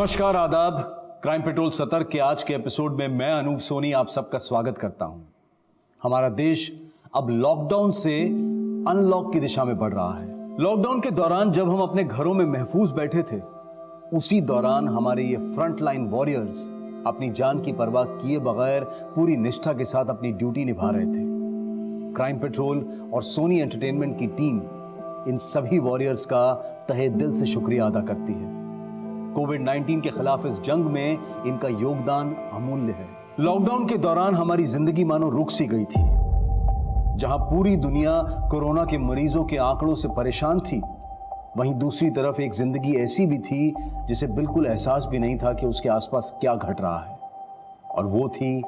नमस्कार, आदाब। Crime petrol सतर्क के आज के एपिसोड में मैं अनूप सोनी आप सबका स्वागत करता हूं। हमारा देश अब लॉकडाउन से अनलॉक की दिशा में बढ़ रहा है। लॉकडाउन के दौरान जब हम अपने घरों में महफूज बैठे थे, उसी दौरान हमारे ये फ्रंट लाइन वॉरियर्स अपनी जान की परवाह किए बगैर पूरी निष्ठा के साथ अपनी ड्यूटी निभा रहे थे। क्राइम पेट्रोल और सोनी एंटरटेनमेंट की टीम इन सभी वॉरियर्स का तहे दिल से शुक्रिया अदा करती है। कोविड-19 के खिलाफ इस जंग में इनका योगदान अमूल्य है। लॉकडाउन के दौरान हमारी जिंदगी मानो रुक सी गई थी। जहां पूरी दुनिया कोरोना के मरीजों के आंकड़ों से परेशान थी, वहीं दूसरी तरफ एक जिंदगी ऐसी भी थी जिसे बिल्कुल एहसास भी नहीं था कि उसके आसपास क्या घट रहा है, और वो थी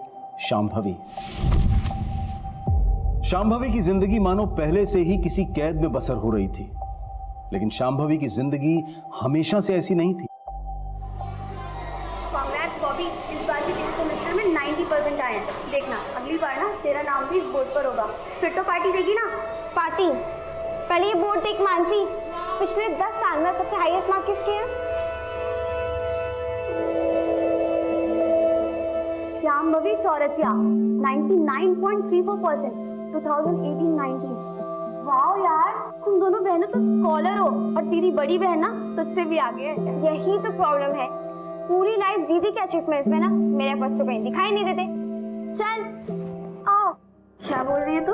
शांभवी। शांभवी की जिंदगी मानो पहले से ही किसी कैद में बसर हो रही थी, लेकिन शांभवी की जिंदगी हमेशा से ऐसी नहीं थी। बॉबी, इस बार के सेमेस्टर में 90% आए हैं। देखना अगली बार ना तेरा नाम भी इस बोर्ड पर होगा, फिर तो पार्टी देगी ना। पार्टी? पहले ये बोर्ड देख मानसी, पिछले 10 साल में सबसे हाईएस्ट मार्क किसके हैं? शांभवी चौरसिया 99.34%, 2018-19। वाह यार, तुम दोनों बहनों तो स्कॉलर हो, और तेरी बड़ी बहन ना तुझसे भी आगे है। यही तो प्रॉब्लम है, पूरी लाइफ दीदी के अचीवमेंट्स में ना मेरे एफर्ट्स तो कहीं दिखाई नहीं देते। चल आओ। क्या बोल रही है तू?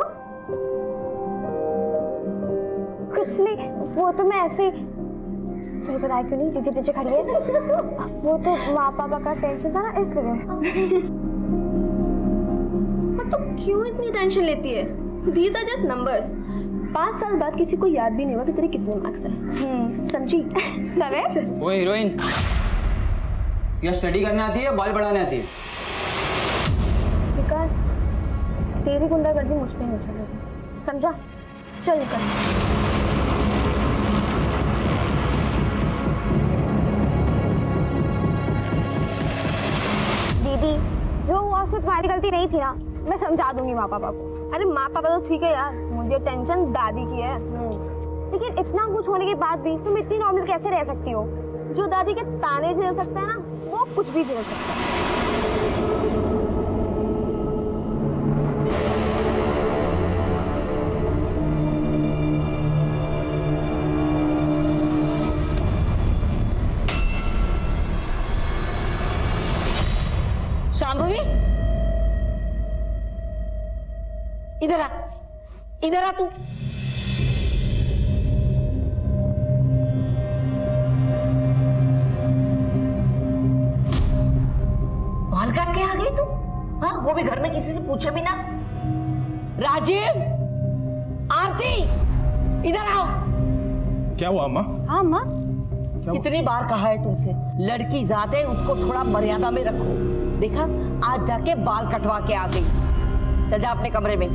कुछ नहीं, वो तो मैं ऐसे तुझे पता क्यों नहीं, दीदी पीछे खड़ी है। वो तो माँ पापा का टेंशन था ना, इसलिए। तो क्यों इतनी टेंशन लेती है? These are just numbers। 5 साल बाद किसी को याद भी नहीं होगा कि तेरे कितने मार्क्स हैं। समझी? चले। ओए हीरोइन, या स्टडी करने आती है या बाल बढ़ाने आती है? विकास, तेरी गुंडागर्दी मुझ पे नहीं चलेगी, समझा? चल निकल। दीदी, जो हुआ उसमें तुम्हारी गलती नहीं थी ना, मैं समझा दूंगी माँ पापा को। अरे माँ पापा तो ठीक है यार, मुझे टेंशन दादी की है। लेकिन इतना कुछ होने के बाद भी तुम इतनी नॉर्मल कैसे रह सकती हो? जो दादी के ताने झेल सकता है ना, वो कुछ भी झेल सकता है। शांभवी, इधर आ, इधर आ तू। बाल काट के आ गई तू? हाँ, वो भी घर में किसी से पूछे भी ना। राजीव, आरती, इधर आओ। क्या हुआ अम्मा? हाँ माँ। कितनी बार कहा है तुमसे, लड़की जात है, उसको थोड़ा मर्यादा में रखो। देखा, आज जाके बाल कटवा के आ गई। चल जा अपने कमरे में।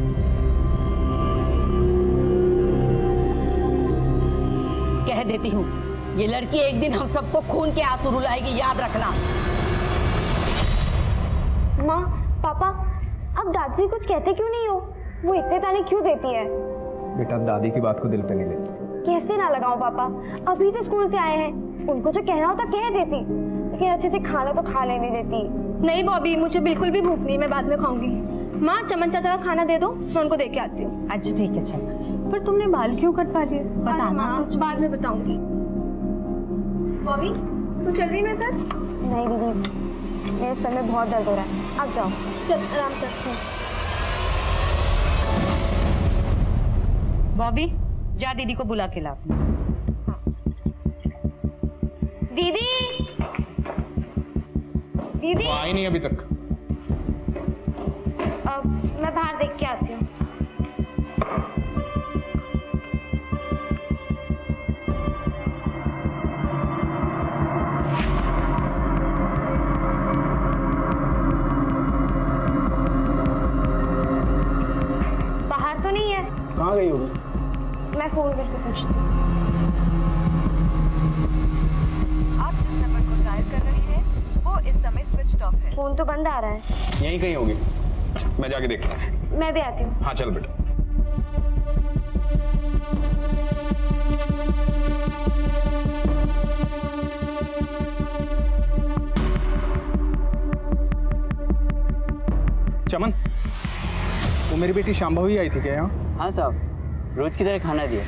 कह देती हूँ, ये लड़की एक दिन हम सबको खून के आंसू रुलाएगी, याद रखना। माँ, पापा, अब दादी कुछ कहते क्यों नहीं हो? वो इतने ताने क्यों देती है? बेटा, अब दादी की बात को दिल पे नहीं लेती। कैसे ना लगाऊं पापा, अभी से स्कूल से आए हैं, उनको जो कहना होता कह देती, लेकिन अच्छे से खाना तो खा लेने देती। नहीं बॉबी, मुझे बिल्कुल भी भूख नहीं, मैं बाद में खाऊंगी। माँ, चमन चाचा का खाना दे दो, मैं उनको दे के आती हूँ। अच्छा ठीक है, चल। पर तुमने बाल क्यों कटवा दिए? बताना तो बाद में बताऊंगी। बॉबी, तू चल रही मेरे साथ? नहीं दीदी, मेरे सर में बहुत दर्द हो रहा है, आप जाओ। चल आराम करते हैं। बॉबी, जा दीदी को बुला के ला। दीदी, दीदी। आई नहीं अभी तक। मैं बाहर देख के आती हूँ। बाहर तो नहीं है? कहाँ गई होगी? मैं फोन करके पूछती हूँ। आप जिस नंबर को डायल कर रहे हैं वो इस समय स्विच ऑफ है। फोन तो बंद आ रहा है। यहीं कहीं होगी, मैं जाके देखता हूँ। मैं भी आती हूँ। हाँ चल बेटा। चमन, वो मेरी बेटी शांभवी आई थी क्या यहाँ? हाँ साहब, रोज की तरह खाना दिया,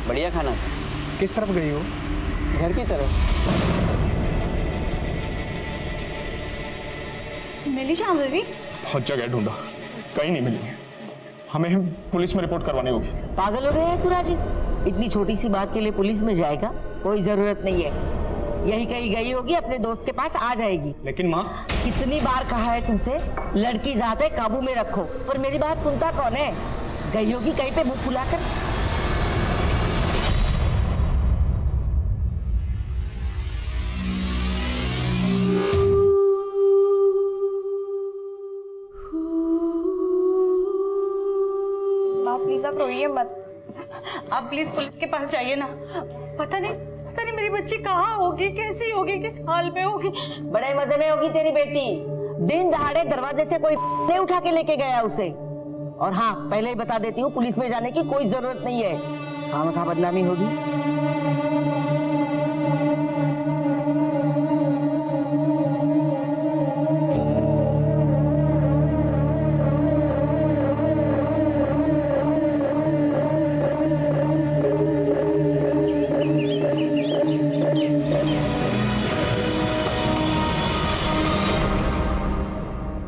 बढ़िया खाना था। किस तरफ गई हो? घर की तरफ। मिली शांभवी? बहुत जगह ढूंढा, कहीं नहीं मिली। हमें पुलिस में रिपोर्ट करवानी होगी। पागल हो गया है तू राजीव? इतनी छोटी सी बात के लिए पुलिस में जाएगा? कोई जरूरत नहीं है। यही कहीं गई होगी, अपने दोस्त के पास आ जाएगी। लेकिन माँ, कितनी बार कहा है तुमसे, लड़की जात है, काबू में रखो। पर मेरी बात सुनता कौन है? गई होगी कहीं पे मुंह फुलाकर। माँ प्लीज आप रोइए मत। आप प्लीज पुलिस के पास जाइए ना। पता नहीं मेरी बच्ची कहाँ होगी, कैसी होगी, किस हाल में होगी। बड़े मजे में होगी तेरी बेटी। दिन दहाड़े दरवाजे से कोई नहीं उठा के लेके गया उसे। और हाँ, पहले ही बता देती हूँ, पुलिस में जाने की कोई जरूरत नहीं है। खामखा बदनामी होगी।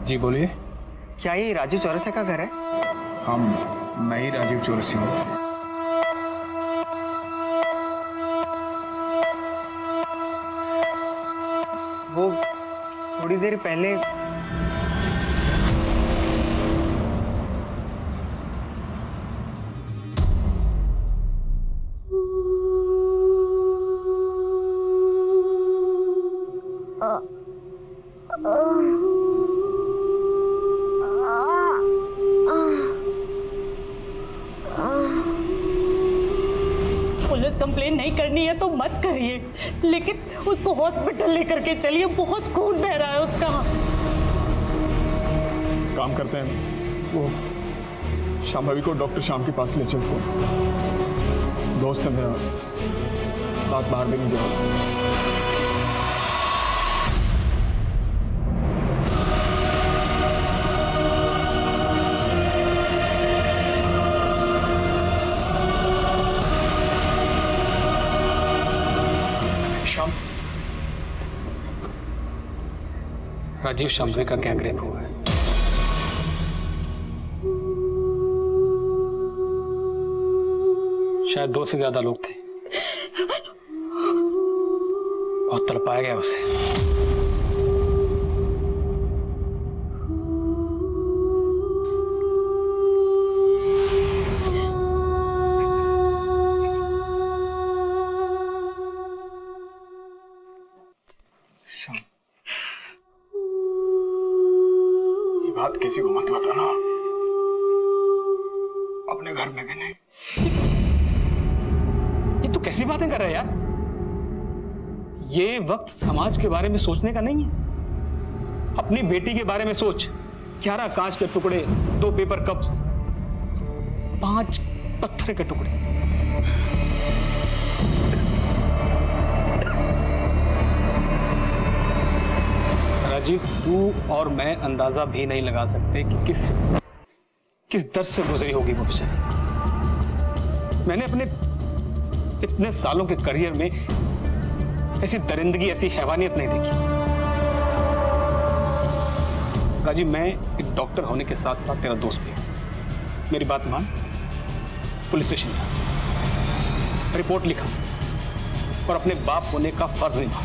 जी बोलिए। क्या ये राजू चौरसिया का घर है? हम मैं ही राजीव चौरसिया हूँ। वो थोड़ी देर पहले पुलिस कंप्लेन नहीं करनी है तो मत करिए, लेकिन उसको हॉस्पिटल लेकर के चलिए, बहुत खून बह रहा है उसका। काम करते हैं, वो शांभवी को डॉक्टर श्याम के पास ले चलते हैं। दोस्त है मेरा, बात बाहर भी नहीं जाओ। श्याम, राजीव शांभवी का गैंग रेप हुआ है। शायद 2 से ज्यादा लोग थे। बहुत तड़पाया गया उसे। ये बात किसी को मत बताना, अपने घर में भी नहीं। ये तो कैसी बातें कर रहे हैं यार? ये वक्त समाज के बारे में सोचने का नहीं है। अपनी बेटी के बारे में सोच। 11 कांच के टुकड़े, 2 पेपर कप्स, 5 पत्थर के टुकड़े। राजीव, तू और मैं अंदाजा भी नहीं लगा सकते कि किस दर्द से गुजरी होगी वो बेचारी। मैंने अपने इतने सालों के करियर में ऐसी दरिंदगी, ऐसी हैवानियत नहीं देखी। राजीव, मैं एक डॉक्टर होने के साथ साथ तेरा दोस्त भी हूं। मेरी बात मान, पुलिस स्टेशन जा, रिपोर्ट लिखा और अपने बाप होने का फर्ज निभा।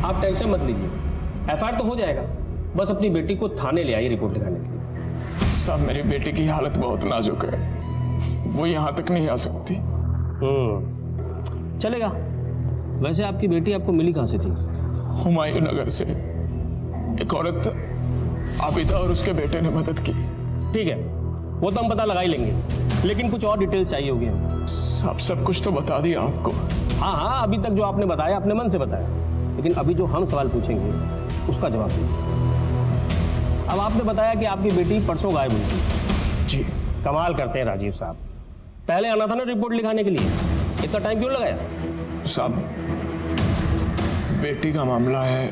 आप टेंशन मत लीजिए, एफआईआर तो हो जाएगा। बस अपनी बेटी को थाने ले आइए रिपोर्ट लिखाने के लिए। साहब, मेरी बेटी की हालत बहुत नाजुक है, वो यहाँ तक नहीं आ सकती। चलेगा। वैसे आपकी बेटी आपको मिली कहाँ से थी? हुमायूं नगर से एक औरत आबिदा और उसके बेटे ने मदद की। ठीक है, वो तो हम पता लगा ही लेंगे, लेकिन कुछ और डिटेल्स चाहिए होगी हमें। साहब, सब कुछ तो बता दिया आपको। हाँ हाँ, अभी तक जो आपने बताया अपने मन से बताया, लेकिन अभी जो हम सवाल पूछेंगे उसका जवाब दीजिए। अब आपने बताया कि आपकी बेटी परसों गायब हुई थी। जी। कमाल करते हैं राजीव साहब, पहले आना था ना रिपोर्ट लिखाने के लिए, इतना टाइम क्यों लगाया? साहब, बेटी का मामला है,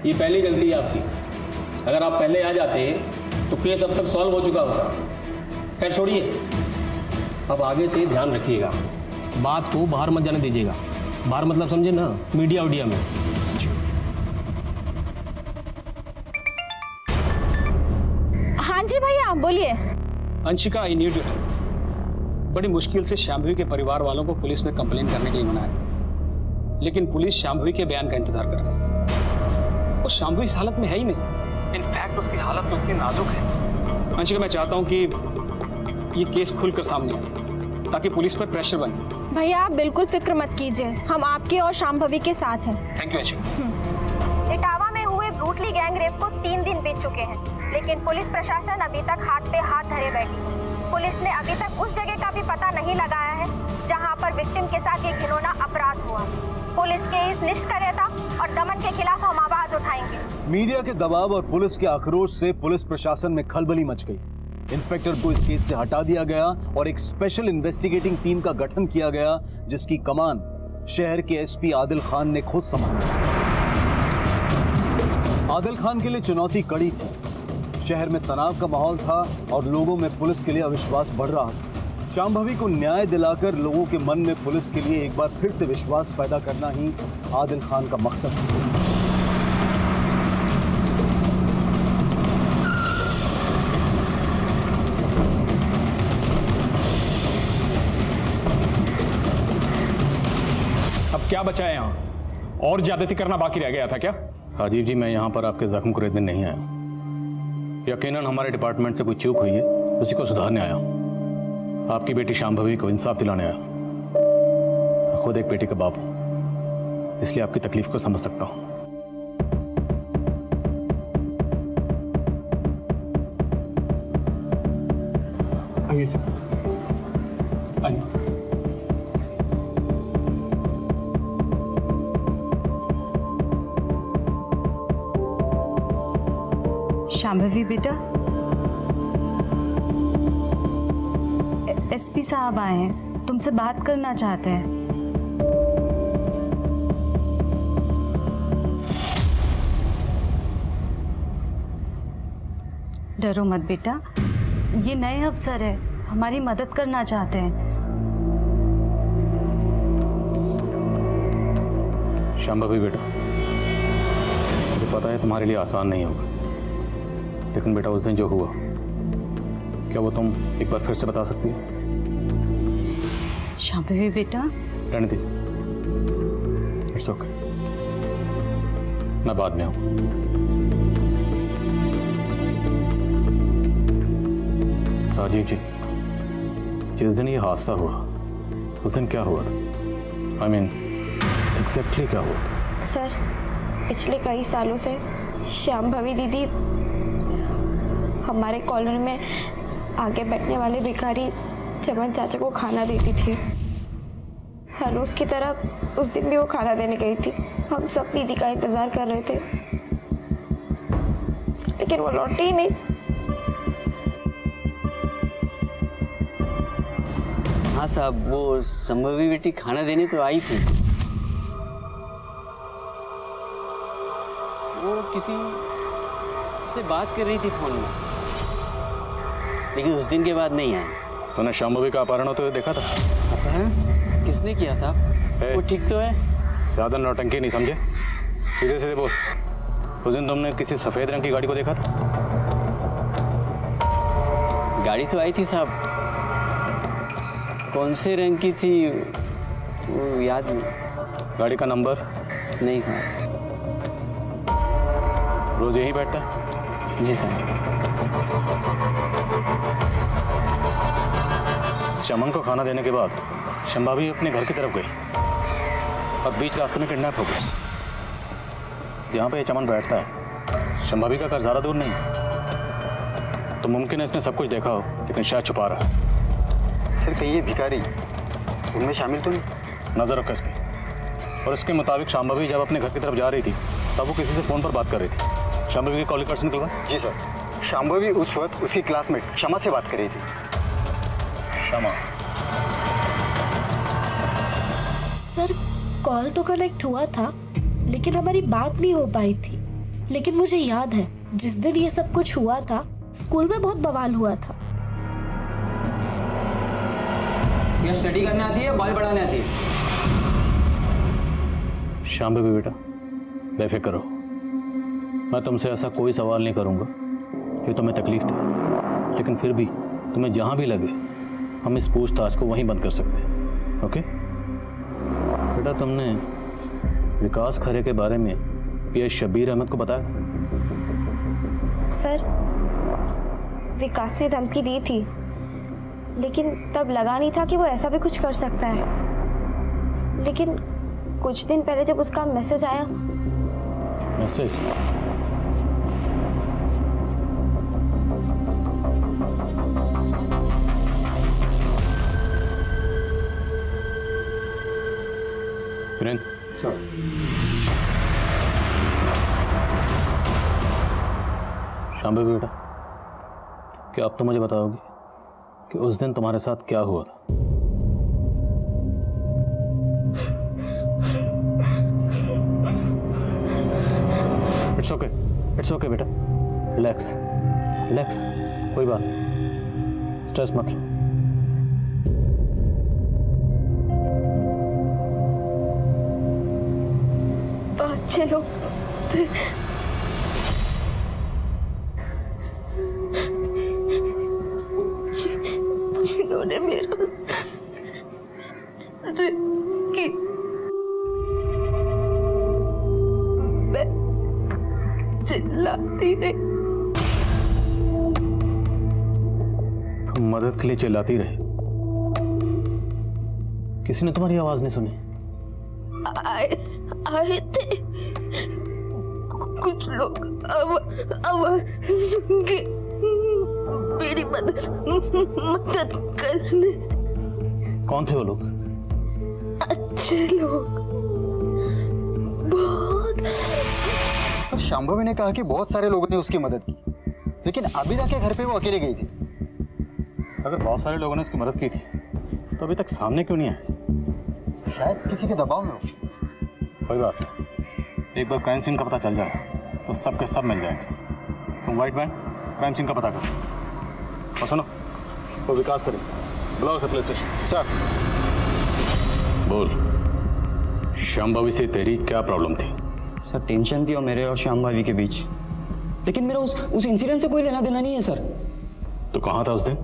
ये पहली गलती है आपकी। अगर आप पहले आ जाते तो केस अब तक सॉल्व हो चुका होता। खैर छोड़िए, अब आगे से ध्यान रखिएगा, बात को बाहर मत जाने दीजिएगा। बाहर मतलब समझे ना, मीडिया उडिया में। हाँ जी भैया बोलिए। Anshika, I need you. बड़ी मुश्किल से शांभवी के परिवार वालों को पुलिस में कंप्लेन करने के लिए मनाया, लेकिन पुलिस शांभवी के बयान का इंतजार कर रही है। वो शांभवी इस हालत में है ही नहीं। इनफैक्ट उसकी हालत तो इतनी नाजुक है। अंशिका, मैं चाहता हूँ कि ये केस खुलकर सामने आए ताकि पुलिस पर प्रेशर बने। भैया आप बिल्कुल फिक्र मत कीजिए, हम आपके और शांभवी के साथ हैं। Thank you Anshika. इटावा में हुए ब्रूटली गैंग रेप को 3 दिन बीत चुके हैं, लेकिन पुलिस प्रशासन अभी तक हाथ पे हाथ धरे बैठी। पुलिस ने अभी तक उस जगह का भी पता नहीं लगाया है जहां पर विक्टिम के साथ ये घिनौना अपराध हुआ। पुलिस के इस निष्क्रियता और दमन के खिलाफ हम आवाज उठाएंगे। मीडिया के दबाव और पुलिस के आक्रोश से पुलिस प्रशासन में खलबली मच गई। इंस्पेक्टर को इस केस से हटा दिया गया और एक स्पेशल इन्वेस्टिगेटिंग टीम का गठन किया गया, जिसकी कमान शहर के एसपी आदिल खान ने खुद संभाला। आदिल खान के लिए चुनौती कड़ी थी। शहर में तनाव का माहौल था और लोगों में पुलिस के लिए अविश्वास बढ़ रहा था। शांभवी को न्याय दिलाकर लोगों के मन में पुलिस के लिए एक बार फिर से विश्वास पैदा करना ही आदिल खान का मकसद था। अब क्या बचा है यहाँ? और ज्यादती करना बाकी रह गया था क्या? राजीव जी, मैं यहाँ पर आपके जख्म को रेतने नहीं आया। यकीनन हमारे डिपार्टमेंट से कोई चूक हुई है, उसी को सुधारने आया। आपकी बेटी शांभवी को इंसाफ दिलाने आया। खुद एक बेटी का बाप हूं, इसलिए आपकी तकलीफ को समझ सकता हूं। आइए सर, आइए। शांभवी बेटा, एसपी साहब आए हैं, तुमसे बात करना चाहते हैं। डरो मत बेटा, ये नए अफसर है, हमारी मदद करना चाहते हैं। शांभवी बेटा, मुझे पता है तुम्हारे लिए आसान नहीं होगा, लेकिन बेटा उस दिन जो हुआ, क्या वो तुम एक बार फिर से बता सकती हो? शांभवी बेटा, रहने दीजिए, इट्स ओके, मैं बाद में आऊँ। राजीव जी, जिस दिन ये हादसा हुआ, उस दिन क्या हुआ था? आई मीन एग्जैक्टली क्या हुआ था? सर, पिछले कई सालों से शांभवी दीदी हमारे कॉलोनी में आगे बैठने वाले भिखारी चमन चाचा को खाना देती थी। हर रोज की तरह उस दिन भी वो खाना देने गई थी। हम सब दीदी का इंतजार कर रहे थे, लेकिन वो लौटी ही नहीं। हाँ साहब, वो संभवी बेटी खाना देने तो आई थी। वो किसी से बात कर रही थी फोन में, लेकिन उस दिन के बाद नहीं आई। तूने शांभवी का अपहरण होते हुए देखा था? अपहरण किसने किया साहब? वो ठीक तो है? ज्यादा नौटंकी नहीं समझे, सीधे सीधे बोल। उस दिन तुमने किसी सफेद रंग की गाड़ी को देखा था? गाड़ी तो आई थी साहब, कौन से रंग की थी वो याद नहीं। गाड़ी का नंबर? नहीं साहब। रोज यही बैठता? जी साहब। चमन को खाना देने के बाद शांभवी अपने घर की तरफ गई और बीच रास्ते में किडनैप हो गई। जहाँ पे चमन बैठता है, शांभवी का घर ज़्यादा दूर नहीं, तो मुमकिन है इसने सब कुछ देखा हो, लेकिन शायद छुपा रहा है। सर, कहीं ये भिखारी उनमें शामिल तो नहीं? नजर रखो इस पे। और इसके मुताबिक शांभवी जब अपने घर की तरफ जा रही थी, तब वो किसी से फ़ोन पर बात कर रही थी। शांभवी की कॉल रिकॉर्ड्स निकलवा? जी सर, शांभवी उस वक्त उसकी क्लासमेट क्षमा से बात कर रही थी। क्षमा? सर, कॉल तो कनेक्ट हुआ था, लेकिन हमारी बात नहीं हो पाई थी। लेकिन मुझे याद है जिस दिन ये सब कुछ हुआ था स्कूल में बहुत बवाल हुआ था। क्या स्टडी करने आती है, बॉल बढ़ाने आती है? शाम बेबी बेटा, बेफिक्र रहो। मैं तुमसे ऐसा कोई सवाल नहीं करूंगा कि तुम्हें तकलीफ दे, लेकिन फिर भी तुम्हें जहां भी लगे हम इस पूछताछ को वहीं बंद कर सकते हैं। ओके बेटा, तुमने विकास खरे के बारे में पीएस शबीर अहमद को बताया था? सर, विकास ने धमकी दी थी, लेकिन तब लगा नहीं था कि वो ऐसा भी कुछ कर सकता है। लेकिन कुछ दिन पहले जब उसका मैसेज आया। मैसेज? वीरेंद्र सर, शाम बेबी बेटा, क्या अब तो मुझे बताओगे कि उस दिन तुम्हारे साथ क्या हुआ था? इट्स ओके बेटा, रिलैक्स रिलैक्स, कोई बात नहीं, स्ट्रेस मत लो। चलो जिन्होंने मेरा कि मैं चिल्लाती नहीं। तुम मदद के लिए चिल्लाती रहे, किसी ने तुम्हारी आवाज नहीं सुनी? आए थे कुछ लोग, आवाज सुन के मेरी मदद करने। कौन थे वो लोग? अच्छे लोग, बहुत। सर, शांभवी ने कहा कि बहुत सारे लोगों ने उसकी मदद की, लेकिन आबिदा के घर पे वो अकेले गई थी। अगर बहुत सारे लोगों ने उसकी मदद की थी तो अभी तक सामने क्यों नहीं आए? शायद किसी के दबाव में हो। कोई बात नहीं, एक बार क्राइम सीन का पता चल जाए तो सब के सब मिल जाएंगे। तुम वाइट मैन क्राइम सीन का पता करो, और सुनो, वो विकास करें, बुलाओ उसे पुलिस स्टेशन। सर। बोल, शांभवी से तेरी क्या प्रॉब्लम थी? सर, टेंशन थी और मेरे और श्याम भाभी के बीच, लेकिन मेरा उस इंसिडेंट से कोई लेना देना नहीं है सर। तो कहाँ था उस दिन?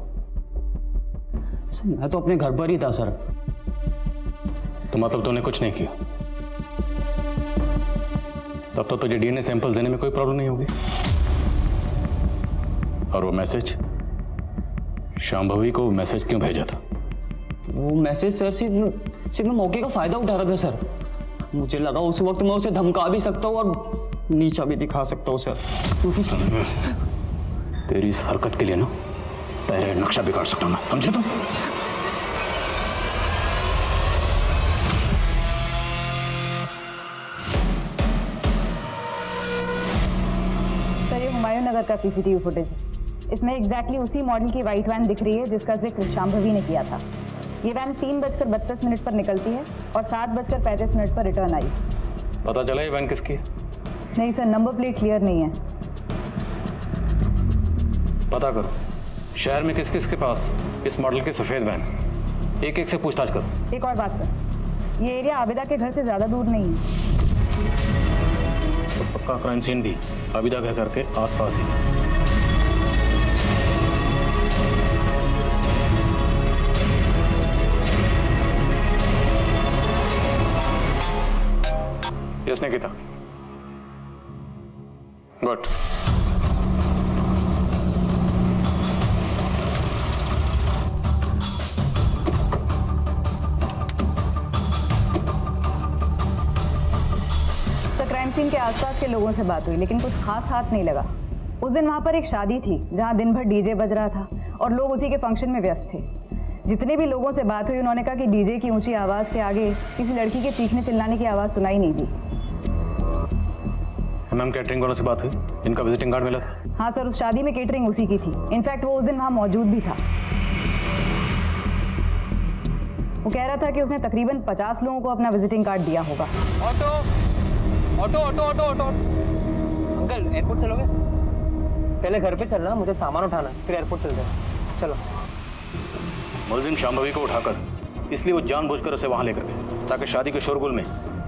सर, मैं तो अपने घर पर ही था सर। तो मतलब तूने कुछ नहीं किया? तब तो तुझे डीएनए सैंपल देने में कोई प्रॉब्लम नहीं होगी। और वो मैसेज, शांभवी को मैसेज क्यों भेजा था? वो मैसेज सर सिर्फ मैं मौके का फायदा उठा रहा था सर। मुझे लगा उस वक्त मैं उसे धमका भी सकता हूँ और नीचा भी दिखा सकता हूँ सर। तेरी इस हरकत के लिए ना तेरा नक्शा बिगाड़ सकता हूँ मैं, समझे तुम? हुमायूं नगर का सीसीटीवी फुटेज है। इसमें एग्जैक्टली उसी मॉडल की व्हाइट वैन दिख रही है जिसका जिक्र शांभवी ने किया था। ये वैन 3:32 पर निकलती है और 7:35 पर रिटर्न आई। पता चला ये वैन किसकी है? नहीं सर, नंबर प्लेट क्लियर नहीं है। पता करो शहर में किस किस के पास इस मॉडल की सफेद वैन, एक से पूछताछ करो। एक और बात सर, ये एरिया आबिदा के घर से ज्यादा दूर नहीं है। तो पक्का क्राइम सीन भी आबिदा के घर के आसपास ही। Yes Nikita, good. Crime scene के आसपास के लोगों से बात हुई, लेकिन कुछ खास हाथ नहीं लगा। उस दिन वहाँ पर एक शादी थी जहाँ दिन भर डीजे बज रहा था और लोग उसी के फंक्शन में व्यस्त थे। जितने भी लोगों से बात हुई उन्होंने कहा कि डीजे की ऊंची आवाज़ के आगे किसी लड़की के चीखने चिल्लाने की आवाज़ सुनाई नहीं दी। मैम, कैटरिंग वालों से बात हुई, इनका विजिटिंग कार्ड मिला था? हाँ सर, उस शादी में केटरिंग उसी की थी। इनफैक्ट वो उस दिन वहाँ मौजूद भी था। वो कह रहा था कि उसने तकरीबन 50 लोगों को अपना विजिटिंग कार्ड दिया होगा। Auto auto auto auto auto, uncle uncle airport चलोगे? पहले घर पे चलना, मुझे सामान उठाना, फिर एयरपोर्ट चलते हैं। चलो। मुलजिम शांभवी को उठाकर इसलिए वो जानबूझकर उसे वहां लेकर गए ताकि शादी के शोरगुल में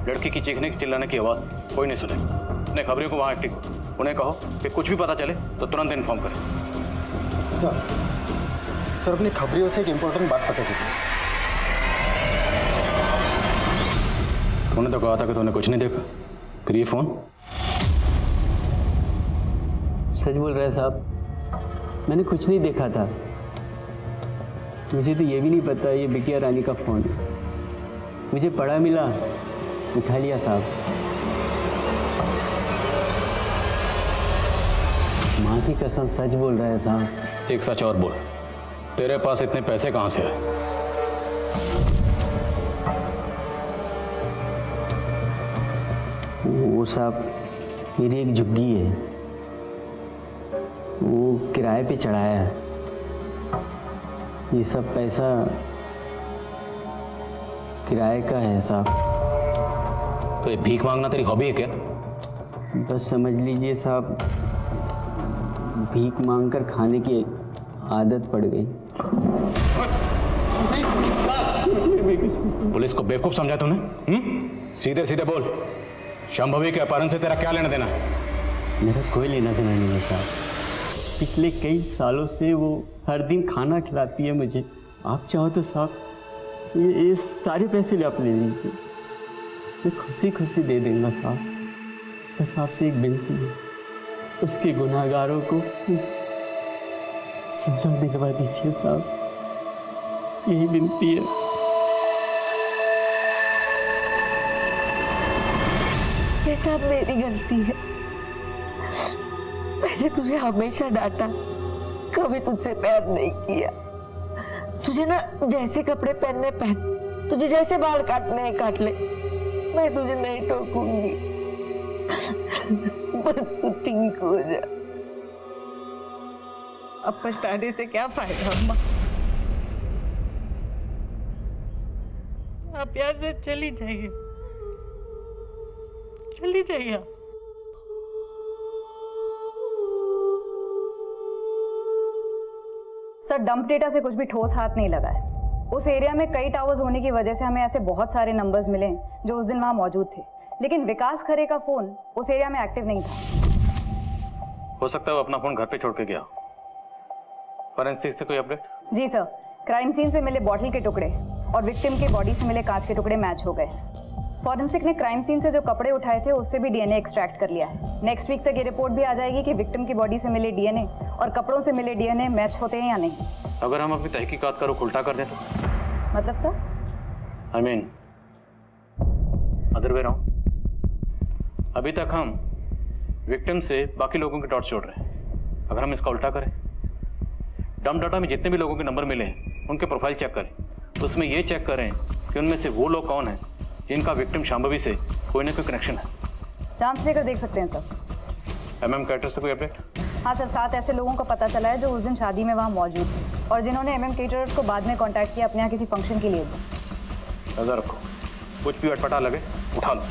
लड़की की चीखने की चिल्लाने की आवाज़ कोई नहीं सुने। अपने खबरियों को वहां एक्टिव करो, उन्हें कहो कि कुछ भी पता चले तो तुरंत इन्फॉर्म करें। सर अपनी खबरियों से एक इम्पोर्टेंट बात पता चली। तूने तो कहा था कि तूने कुछ नहीं देखा, फिर ये फोन? सच बोल रहा है साहब, मैंने कुछ नहीं देखा था। मुझे तो ये भी नहीं पता ये बिकिया रानी का फ़ोन है। मुझे पड़ा मिला, उठा लिया साहब। माँ की कसम सच बोल रहा है साहब। एक सच और बोल, तेरे पास इतने पैसे कहाँ से आए? वो साहब मेरी एक झुग्गी है, वो किराए पे चढ़ाया है। ये सब पैसा किराए का है साहब। तो ये भीख मांगना तेरी हॉबी है क्या? बस समझ लीजिए साहब, भीख मांगकर खाने की आदत पड़ गई। पुलिस को बेवकूफ समझा तूने? सीधे सीधे बोल, शांभवी के अपहरण से तेरा क्या लेना देना? मेरा कोई लेना देना नहीं है साहब। पिछले कई सालों से वो हर दिन खाना खिलाती है मुझे। आप चाहो तो साहब ये सारे पैसे आप ले लीजिए, मैं खुशी खुशी दे दूंगा साहब। बस आपसे एक विनती है, उसके गुनाहगारों को सजा दिलवा दीजिए साहब, यही विनती है। ये सब मेरी गलती है। मैंने तुझे हमेशा डांटा, कभी तुझसे प्यार नहीं किया। तुझे ना जैसे कपड़े पहनने पहन, तुझे जैसे बाल काटने हैं काट ले, मैं तुझे नहीं टोकूंगी। बस तू ठीक हो जा। अब पछताने से क्या फायदा अम्मा? आप यहाँ से चली जाइए, चली जाइए। सर डंप डेटा से कुछ भी ठोस हाथ नहीं लगा है। उस एरिया में कई टावर्स होने की वजह से हमें ऐसे बहुत सारे नंबर्स मिले जो उस दिन वहां मौजूद थे, लेकिन विकास खरे का फोन उस एरिया में एक्टिव नहीं था। हो सकता है वो अपना फोन घर पे छोड़ के गया। फॉरेंसिक से कोई अपडेट? जी सर, क्राइम सीन से मिले बॉटल के टुकड़े और विक्टिम की बॉडी से मिले कांच के टुकड़े मैच हो गए। फॉरेंसिक ने क्राइम सीन से जो कपड़े उठाए थे उससे भी डीएनए एक्सट्रैक्ट कर लिया है। नेक्स्ट वीक तक ये रिपोर्ट भी आ जाएगी कि विक्टिम की बॉडी से मिले डीएनए और कपड़ों से मिले डीएनए मैच होते हैं या नहीं। अगर हम अपनी तहकीकात का रुख उल्टा कर दें तो? मतलब sir? I mean, other way round. अभी तक हम विक्टिम से बाकी लोगों के डॉट्स जोड़ रहे हैं। अगर हम इसका उल्टा करें, डंप डाटा में जितने भी लोगों के नंबर मिले हैं उनके प्रोफाइल चेक करें, उसमें ये चेक करें कि उनमें से वो लोग कौन हैं जिनका विक्टिम शांभवी से कोई ना कोई कनेक्शन है। चांस लेकर देख सकते हैं सर। MM कैटरर्स से कोई अपडेट? हाँ सर, 7 ऐसे लोगों का पता चला है जो उस दिन शादी में वहाँ मौजूद थे और जिन्होंने MM कैटरर्स को बाद में कांटेक्ट किया अपने यहाँ किसी फंक्शन के लिए भी। नजर रखो, कुछ भी अटपटा लगे उठा लो।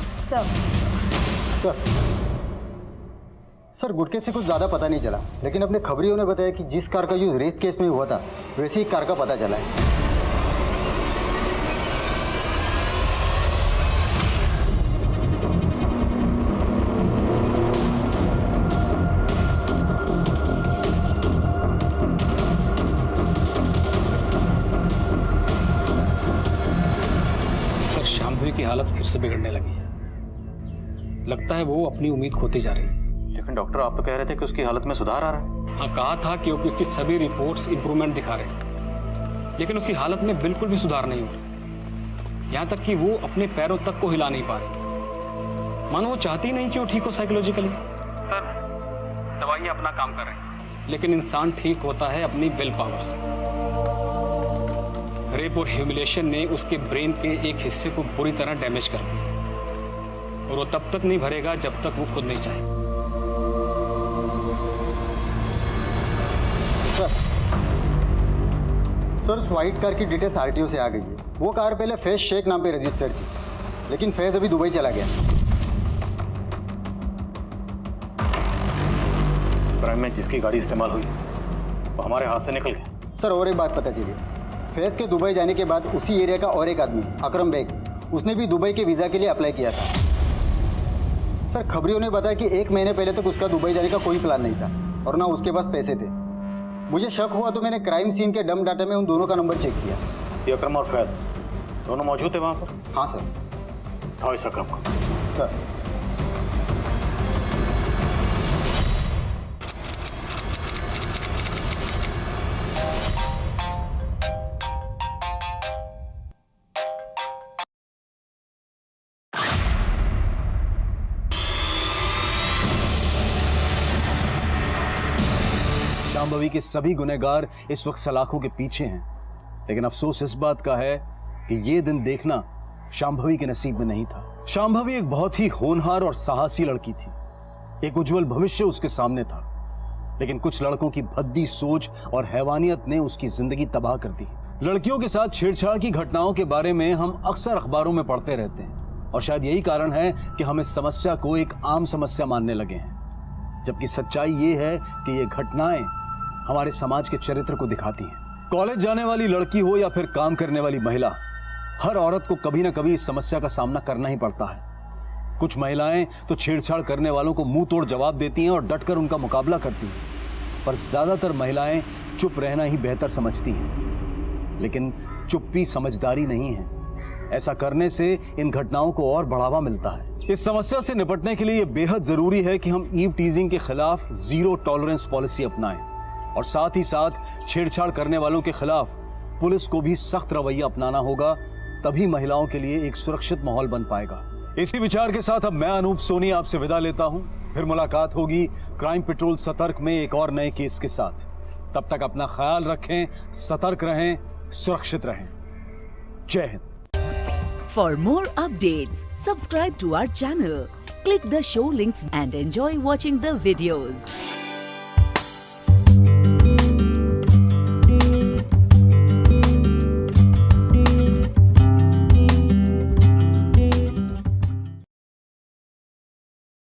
सर गुटके से कुछ ज़्यादा पता नहीं चला, लेकिन अपने खबरियों ने बताया कि जिस कार का यूज रेप केस में हुआ था वैसे ही कार का पता चला है। की हालत फिर से बिगड़ने लगी है। लगता है वो अपनी उम्मीद खोती जा रही है। लेकिन डॉक्टर आप तो कह रहे थे कि उसकी हालत में सुधार आ रहा है। हाँ कहा था कि उसकी सभी रिपोर्ट्स इंप्रूवमेंट दिखा रहे हैं, लेकिन उसकी हालत में बिल्कुल भी सुधार नहीं हो रहा। यहाँ तक कि वो अपने पैरों तक को हिला नहीं पा रही, मानो वो चाहती नहीं कि वो ठीक हो साइकोलॉजिकली। सर दवाइयाँ अपना काम कर रही हैं, लेकिन इंसान ठीक होता है अपनी विल पावर से। रेप और ह्यूमिलेशन ने उसके ब्रेन के एक हिस्से को बुरी तरह डैमेज कर दिया और वो तब तक नहीं भरेगा जब तक वो खुद नहीं चाहे। सर उस व्हाइट कार की डिटेल्स आरटीओ से आ गई है। वो कार पहले फैज शेख नाम पे रजिस्टर्ड थी, लेकिन फैज अभी दुबई चला गया। क्राइम में जिसकी गाड़ी इस्तेमाल हुई वो हमारे हाथ से निकल गया। सर और एक बात पता चली, फैज़ के दुबई जाने के बाद उसी एरिया का और एक आदमी अकरम बेग, उसने भी दुबई के वीज़ा के लिए अप्लाई किया था। सर खबरियों ने बताया कि 1 महीने पहले तक उसका दुबई जाने का कोई प्लान नहीं था और ना उसके पास पैसे थे। मुझे शक हुआ तो मैंने क्राइम सीन के डम डाटा में उन दोनों का नंबर चेक किया। ये अकरम और फैज़ दोनों मौजूद थे वहाँ पर? हाँ सर। उठाओ इस अकरम को। सर शांभवी के सभी गुनहगार इस वक्त सलाखों के पीछे हैं, लेकिन अफसोस इस बात का है कि ये दिन देखना शांभवी के नसीब में नहीं था। शांभवी एक बहुत ही होनहार और साहसी लड़की थी, एक उज्जवल भविष्य उसके सामने था, लेकिन कुछ लड़कों की भद्दी सोच और हैवानियत ने उसकी जिंदगी तबाह कर दी। लड़कियों के साथ छेड़छाड़ की घटनाओं के बारे में हम अक्सर अखबारों में पढ़ते रहते हैं और शायद यही कारण है कि हम इस समस्या को एक आम समस्या मानने लगे हैं, जबकि सच्चाई ये है कि ये घटनाएं हमारे समाज के चरित्र को दिखाती हैं। कॉलेज जाने वाली लड़की हो या फिर काम करने वाली महिला, हर औरत को कभी ना कभी इस समस्या का सामना करना ही पड़ता है। कुछ महिलाएं तो छेड़छाड़ करने वालों को मुंह तोड़ जवाब देती हैं और डटकर उनका मुकाबला करती हैं, पर ज्यादातर महिलाएं चुप रहना ही बेहतर समझती हैं। लेकिन चुप्पी समझदारी नहीं है, ऐसा करने से इन घटनाओं को और बढ़ावा मिलता है। इस समस्या से निपटने के लिए यह बेहद जरूरी है कि हम ईव टीजिंग के खिलाफ जीरो टॉलरेंस पॉलिसी अपनाएं और साथ ही साथ छेड़छाड़ करने वालों के खिलाफ पुलिस को भी सख्त रवैया अपनाना होगा, तभी महिलाओं के लिए एक सुरक्षित माहौल बन पाएगा। इसी विचार के साथ अब मैं अनूप सोनी आपसे विदा लेता हूं। फिर मुलाकात होगी क्राइम पेट्रोल सतर्क में एक और नए केस के साथ। तब तक अपना ख्याल रखें, सतर्क रहें, सुरक्षित रहें। जय Hind. For more updates, subscribe to our channel, click the show links and enjoy watching the videos.